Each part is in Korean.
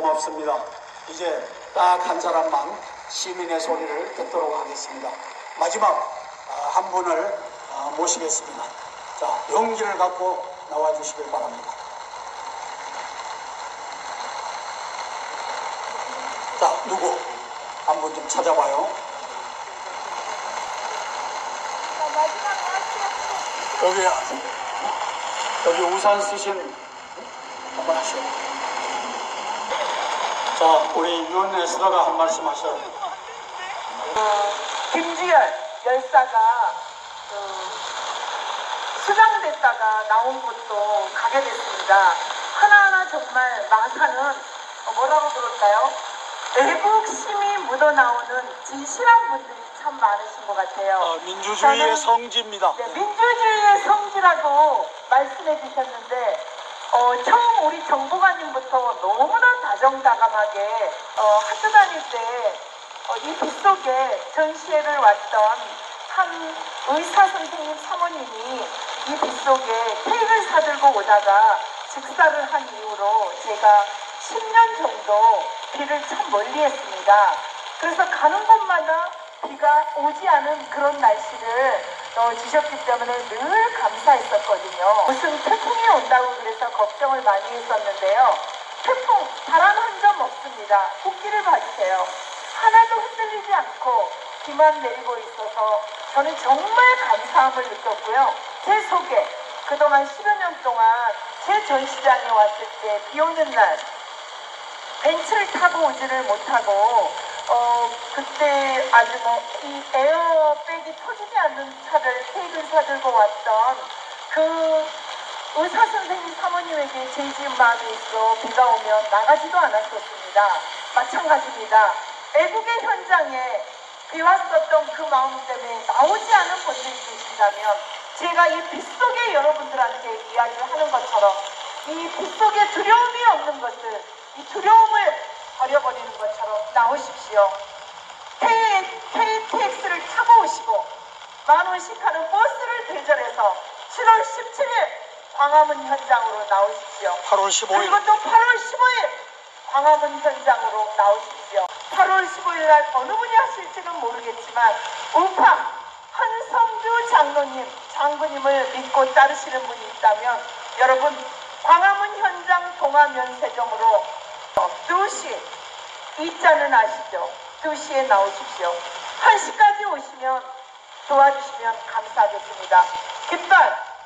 고맙습니다. 이제 딱 한 사람만 시민의 소리를 듣도록 하겠습니다. 마지막 한 분을 모시겠습니다. 자, 용기를 갖고 나와주시길 바랍니다. 자, 누구? 한 분 좀 찾아봐요. 여기 우산 쓰신 한번 하시오. 자, 우리 윤에스더가 한 말씀 하셔요. 김지열 열사가 수장됐다가 나온 곳도 가게 됐습니다. 하나하나 정말 마사는 뭐라고 그럴까요? 애국심이 묻어나오는 진실한 분들이 참 많으신 것 같아요. 민주주의의 성지입니다. 네, 민주주의의 성지라고 말씀해 주셨는데 처음 우리 정보관님부터 너무나 다정다감하게 학교 다닐 때 이 빗속에 전시회를 왔던 한 의사 선생님 사모님이 이 빗속에 케이크를 사들고 오다가 즉사를 한 이후로 제가 10년 정도 비를 참 멀리 했습니다. 그래서 가는 곳마다 비가 오지 않은 그런 날씨를 주셨기 때문에 늘 감사했었거든요. 무슨 태풍이 온다고 그래서 걱정을 많이 했었는데요. 태풍 바람 한 점 없습니다. 국기를 봐주세요. 하나도 흔들리지 않고 비만 내리고 있어서 저는 정말 감사함을 느꼈고요. 제 속에 그동안 10여 년 동안 제 전시장에 왔을 때 비 오는 날 벤츠를 타고 오지를 못하고 그때 아주 이 에어백이 터지지 않는 차를 케이크를 사들고 왔던 그 의사 선생님 사모님에게 제 지은 마음이 있어 비가 오면 나가지도 않았었습니다. 마찬가지입니다. 애국의 현장에 비 왔었던 그 마음 때문에 나오지 않은 분들이 계신다면 제가 이 빗속에 여러분들한테 이야기를 하는 것처럼 이 빗속에 두려움이 없는 것을 이 두려움을 버려버리는 것처럼 나오십시오. KTX를 타고 오시고 10,000원씩 하는 버스를 대절해서 7월 17일 광화문 현장으로 나오십시오. 8월 15일. 그리고 또 8월 15일 광화문 현장으로 나오십시오. 8월 15일 날 어느 분이 하실지는 모르겠지만 우파 한성주 장로님을 믿고 따르시는 분이 있다면 여러분 광화문 현장 동화면세점으로 2시 이자는 아시죠? 2시에 나오십시오. 1시까지 오시면 도와주시면 감사하겠습니다. 깃발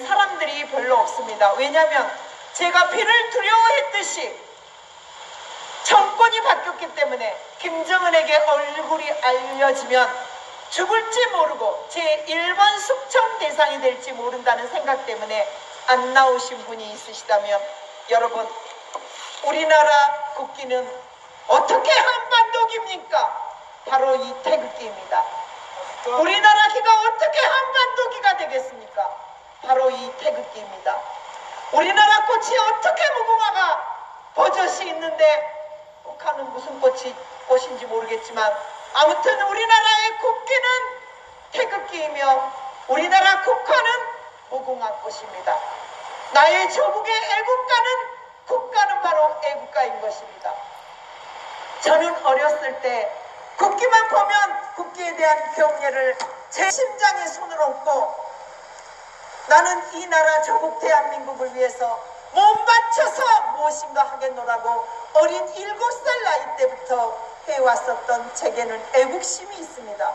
사람들이 별로 없습니다. 왜냐하면 제가 비를 두려워했듯이 정권이 바뀌었기 때문에 김정은에게 얼굴이 알려지면 죽을지 모르고 제1번 숙청 대상이 될지 모른다는 생각 때문에 안 나오신 분이 있으시다면 여러분 우리나라 국기는 어떻게 한반도기입니까? 바로 이 태극기입니다. 우리나라 기가 어떻게 한반도기가 되겠습니까? 바로 이 태극기입니다. 우리나라 꽃이 어떻게 무궁화가 버젓이 있는데 북한은 무슨 꽃인지 모르겠지만 아무튼 우리나라의 국기는 태극기이며 우리나라 국화는 무궁화 꽃입니다. 나의 조국의 애국가는 국가는 바로 애국가인 것입니다. 저는 어렸을 때 국기만 보면 국기에 대한 경례를 제 심장에 손을 얹고 나는 이 나라 조국 대한민국을 위해서 몸 바쳐서 무엇인가 하겠노라고 어린 7살 나이 때부터 해왔었던 제게는 애국심이 있습니다.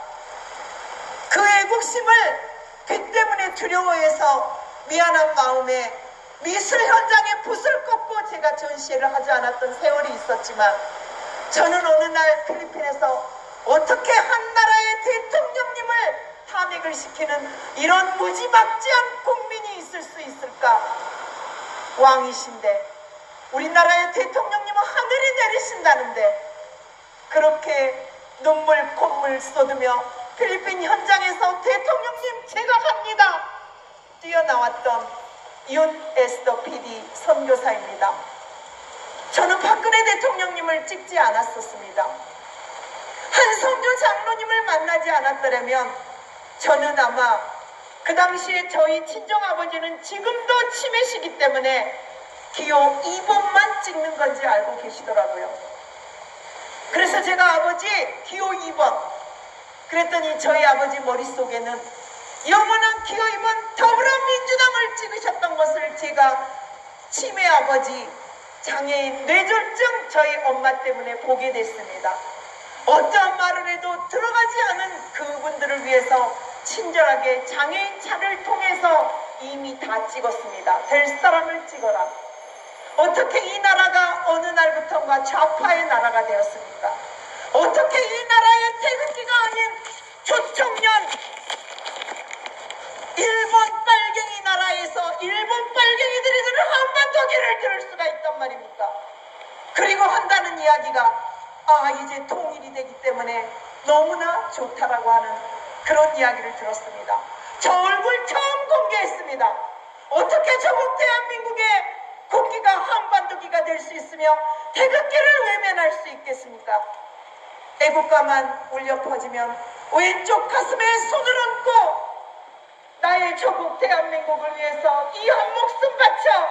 그 애국심을 비 때문에 두려워해서 미안한 마음에 미술 현장에 붓을 꽂고 제가 전시회를 하지 않았던 세월이 있었지만 저는 어느 날 필리핀에서 어떻게 한 나라의 대통령님을 탄핵을 시키는 이런 무지막지한 국민이 있을 수 있을까? 왕이신데 우리나라의 대통령님은 하늘이 내리신다는데 그렇게 눈물 콧물 쏟으며 필리핀 현장에서 대통령님 제가 갑니다 뛰어나왔던 윤에스더 PD 선교사입니다. 저는 박근혜 대통령님을 찍지 않았었습니다. 한성주 장로님을 만나지 않았더라면 저는 아마 그 당시에 저희 친정아버지는 지금도 치매시기 때문에 기호 2번만 찍는 건지 알고 계시더라고요. 그래서 제가 아버지 기호 2번 그랬더니 저희 아버지 머릿속에는 영원한 기호 2번 더불어민주당을 찍으셨던 것을 제가 치매 아버지 장애인 뇌졸중 저희 엄마 때문에 보게 됐습니다. 어떠한 말을 해도 들어가지 않은 그분들을 위해서 친절하게 장애인 차를 통해서 이미 다 찍었습니다. 될 사람을 찍어라. 어떻게 이 나라가 어느 날부터인가 좌파의 나라가 되었습니까? 어떻게 이 나라의 태극기가 아닌 조청년 일본 빨갱이 나라에서 일본 빨갱이들이 드는 한반도기를 들을 수가 있단 말입니까? 그리고 한다는 이야기가 이제 통일이 되기 때문에 너무나 좋다라고 하는 그런 이야기를 들었습니다. 저 얼굴 처음 공개했습니다. 어떻게 저국 대한민국의 국기가 한반도기가 될 수 있으며 태극기를 외면할 수 있겠습니까? 애국가만 울려 퍼지면 왼쪽 가슴에 손을 얹고 나의 조국 대한민국을 위해서 이 한 목숨 바쳐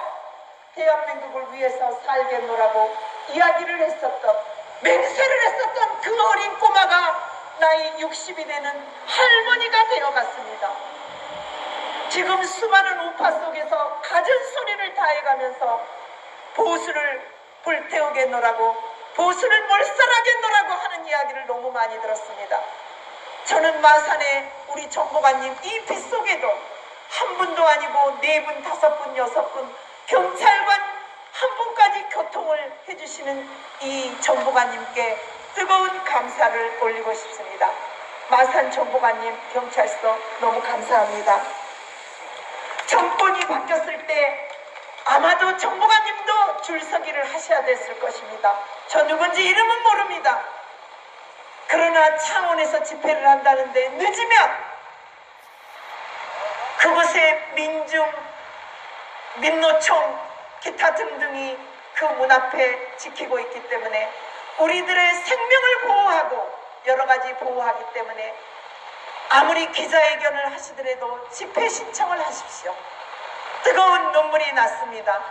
대한민국을 위해서 살겠노라고 이야기를 했었던 맹세를 했었던 그 어린 꼬마가 나이 60이 되는 할머니가 되어갔습니다. 지금 수많은 우파 속에서 갖은 소리를 다해가면서 보수를 불태우겠노라고 보수를 몰살하겠노라고 하는 이야기를 너무 많이 들었습니다. 저는 마산에 우리 정보관님 이 빗속에도 한 분도 아니고 4분, 5분, 6분 경찰관 한 분까지 교통을 해주시는 이 정보관님께 뜨거운 감사를 올리고 싶습니다. 마산 정보관님 경찰서 너무 감사합니다. 정권이 바뀌었을 때 아마도 정보관님도 줄서기를 하셔야 됐을 것입니다. 저 누군지 이름은 모릅니다. 그러나 창원에서 집회를 한다는데 늦으면 그곳에 민노총 기타 등등이 그 문 앞에 지키고 있기 때문에 우리들의 생명을 보호하고 여러 가지 보호하기 때문에 아무리 기자회견을 하시더라도 집회 신청을 하십시오. 뜨거운 눈물이 났습니다.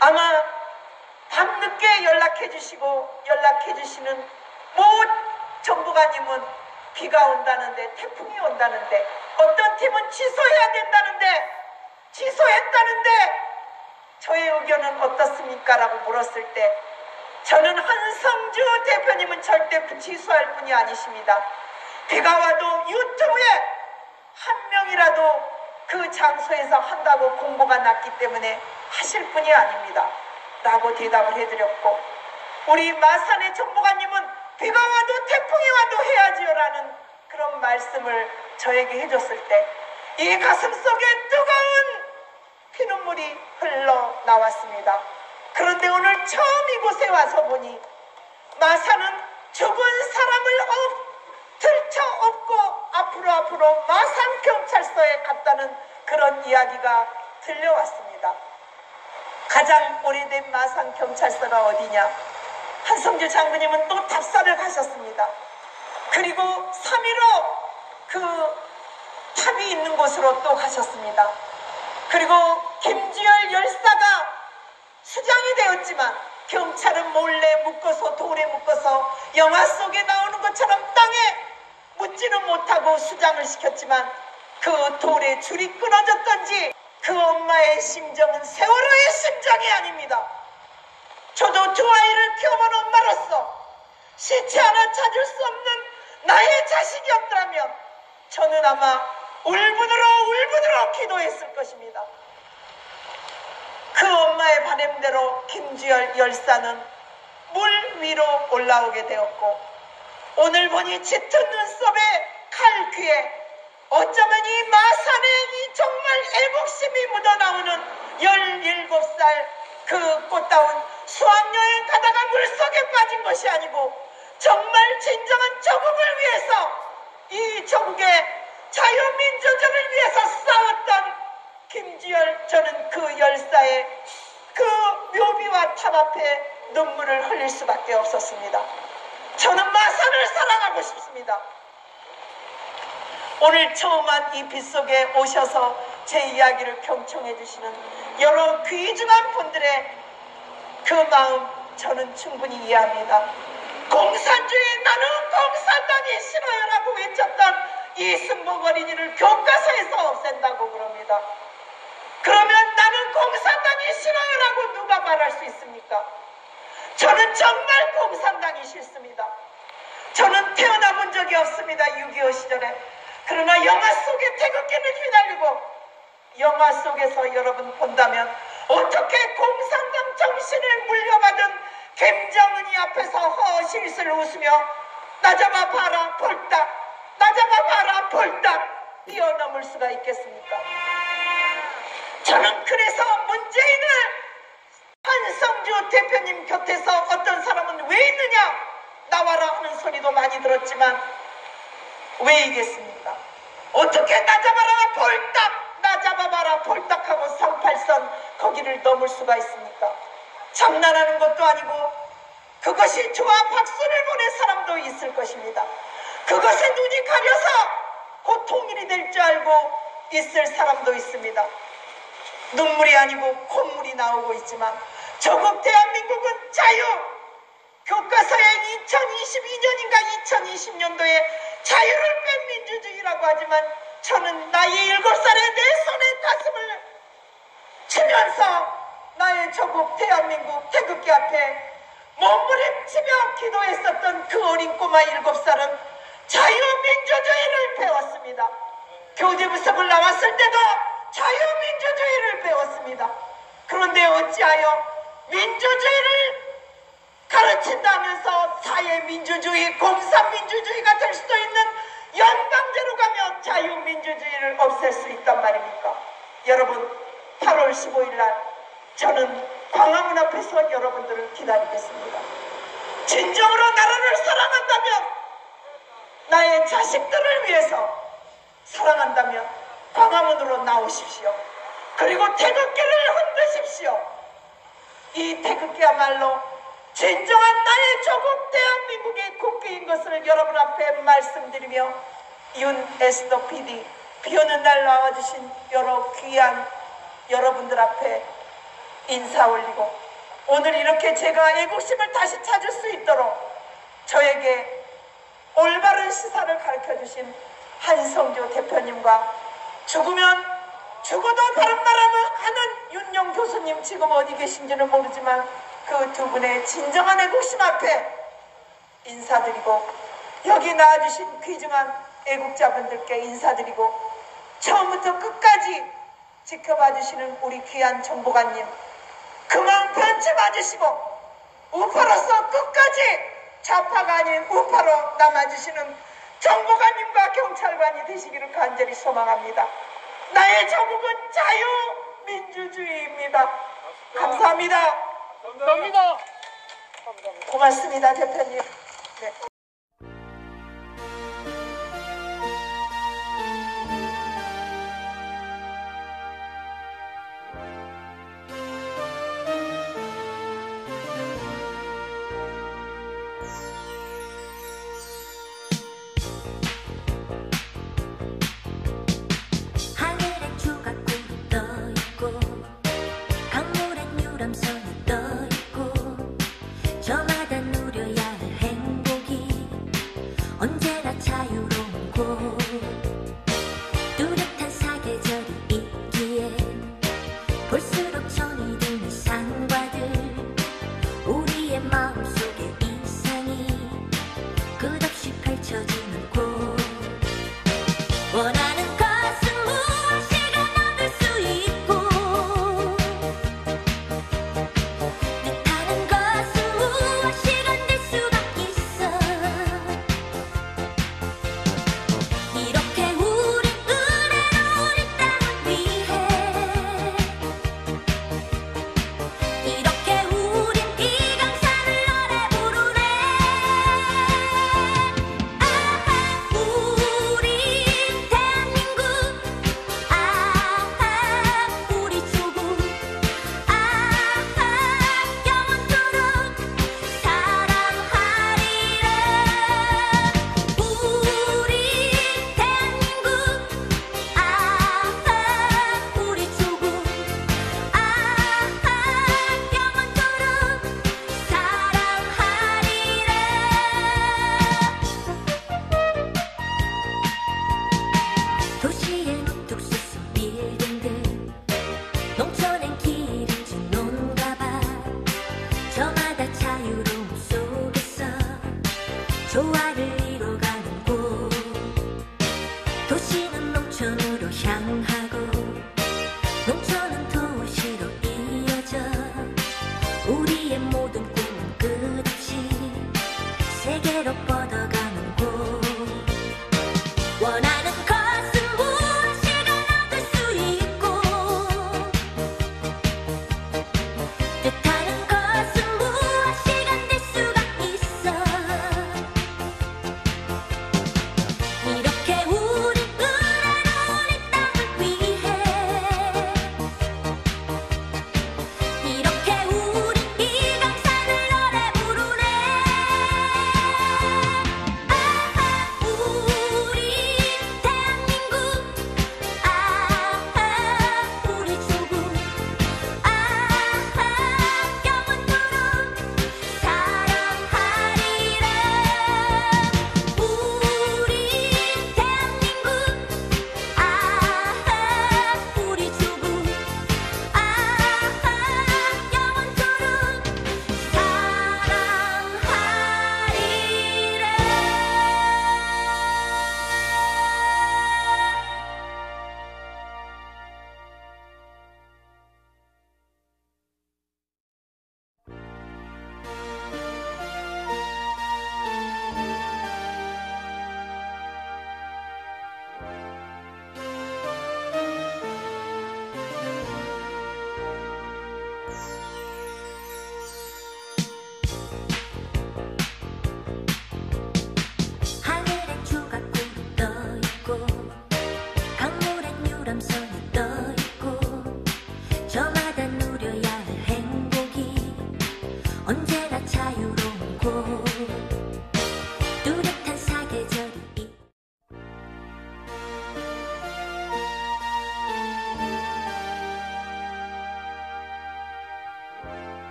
아마 밤늦게 연락해 주시고 연락해 주시는 모든 정부관님은 비가 온다는데 태풍이 온다는데 어떤 팀은 취소해야 된다는데 취소했다는데 저의 의견은 어떻습니까? 라고 물었을 때 저는 한성주 대표님은 절대 취소할 분이 아니십니다. 비가 와도 유튜브에 한 명이라도 그 장소에서 한다고 공고가 났기 때문에 하실 분이 아닙니다. 라고 대답을 해드렸고 우리 마산의 정보관님은 비가 와도 태풍이 와도 해야지요 라는 그런 말씀을 저에게 해줬을 때 이 가슴 속에 뜨거운 피눈물이 흘러나왔습니다. 그런데 오늘 처음 이곳에 와서 보니 마산은 죽은 사람을 들쳐업고 앞으로 마산경찰서에 갔다는 그런 이야기가 들려왔습니다. 가장 오래된 마산경찰서가 어디냐? 한성주 장군님은 또 답사를 가셨습니다. 그리고 3.15 그 탑이 있는 곳으로 또 가셨습니다. 그리고 김주열 열사가 수장이 되었지만 경찰은 몰래 묶어서 돌에 묶어서 영화 속에 나오는 것처럼 땅에 묻지는 못하고 수장을 시켰지만 그 돌에 줄이 끊어졌던지 그 엄마의 심정은 세월호의 심정이 아닙니다. 저도 두 아이를 키워본 엄마로서 시체 하나 찾을 수 없는 나의 자식이 없다면 저는 아마 울분으로 기도했을 것입니다. 그 엄마의 바람대로 김주열 열사는 물 위로 올라오게 되었고 오늘 보니 짙은 눈썹에 칼 귀에 어쩌면 이 마산에 이 정말 애국심이 묻어나오는 17살 그 꽃다운 수학여행 가다가 물속에 빠진 것이 아니고 정말 진정한 조국을 위해서 이 조국의 자유민주주의를 위해서 싸웠던 김주열 저는 그 열사의 그 묘비와 탑 앞에 눈물을 흘릴 수밖에 없었습니다. 저는 마산을 사랑하고 싶습니다. 오늘 처음 한 이 빗속에 오셔서 제 이야기를 경청해 주시는 여러 귀중한 분들의 그 마음 저는 충분히 이해합니다. 공산주의, 나는 공산당이 싫어요라고 외쳤던 이승복 어린이를 교과서에서 없앤다고 그럽니다. 그러면 나는 공산당이 싫어요라고 누가 말할 수 있습니까? 저는 정말 공산당이 싫습니다. 저는 태어나 본 적이 없습니다. 6.25 시절에. 그러나 영화 속에 태극기를 휘날리고 영화 속에서 여러분 본다면 어떻게 공산당 정신을 물려받은 김정은이 앞에서 허실실 웃으며 나 잡아봐라 벌딱, 나 잡아봐라 벌딱 뛰어넘을 수가 있겠습니까? 저는 그래서 문재인을 한성주 대표님 곁에서 어떤 사람은 왜 있느냐 나와라 하는 소리도 많이 들었지만 왜이겠습니까? 어떻게 나 잡아라 벌딱, 나 잡아봐라 벌딱하고 38선 거기를 넘을 수가 있습니까? 장난하는 것도 아니고 그것이 좋아 박수를 보낼 사람도 있을 것입니다. 그것에 눈이 가려서 곧 통일이 될 줄 알고 있을 사람도 있습니다. 눈물이 아니고 콧물이 나오고 있지만 조국 대한민국은 자유, 교과서에 2022년인가 2020년도에 자유를 뺀 민주주의라고 하지만 저는 나이 7살에 내 손에 가슴을 치면서 나의 조국 대한민국 태극기 앞에 몸부림치며 기도했었던 그 어린 꼬마 7살은 자유민주주의를 배웠습니다. 교재부 속을 나왔을 때도 자유민주주의를 배웠습니다. 그런데 어찌하여 민주주의를 가르친다면서 사회민주주의, 공산민주주의가 될 수도 있는 연방제로 가면 자유민주주의를 없앨 수 있단 말입니까? 여러분 8월 15일 날 저는 광화문 앞에서 여러분들을 기다리겠습니다. 진정으로 나라를 사랑한다면, 나의 자식들을 위해서 사랑한다면 광화문으로 나오십시오. 그리고 태극기를 흔드십시오. 이 태극기야말로 진정한 나의 조국 대한민국의 국기인 것을 여러분 앞에 말씀드리며 윤 에스더 PD 비오는 날 나와주신 여러 귀한 여러분들 앞에 인사 올리고 오늘 이렇게 제가 애국심을 다시 찾을 수 있도록 저에게 올바른 시사를 가르쳐주신 한성조 대표님과 죽으면 죽어도 바른 말하면 하는 윤영 교수님 지금 어디 계신지는 모르지만 그 두 분의 진정한 애국심 앞에 인사드리고 여기 나와주신 귀중한 애국자분들께 인사드리고 처음부터 끝까지 지켜봐 주시는 우리 귀한 정보관님 그만 편치 마주시고 우파로서 끝까지 좌파가 아닌 우파로 남아주시는 정보관님과 경찰관이 되시기를 간절히 소망합니다. 나의 조국은 자유민주주의입니다. 감사합니다. 감사합니다. 고맙습니다, 대표님. 네. 하늘엔 조각구름 떠있고 강물엔 유람선이 떠있고 저마다 누려야 할 행복이 언제나 자유로운 곳 뚜렷한 사계절이 있기에 볼수록 정이 드는 산과들 우리의 마음속에 이상이 끝없이 펼쳐진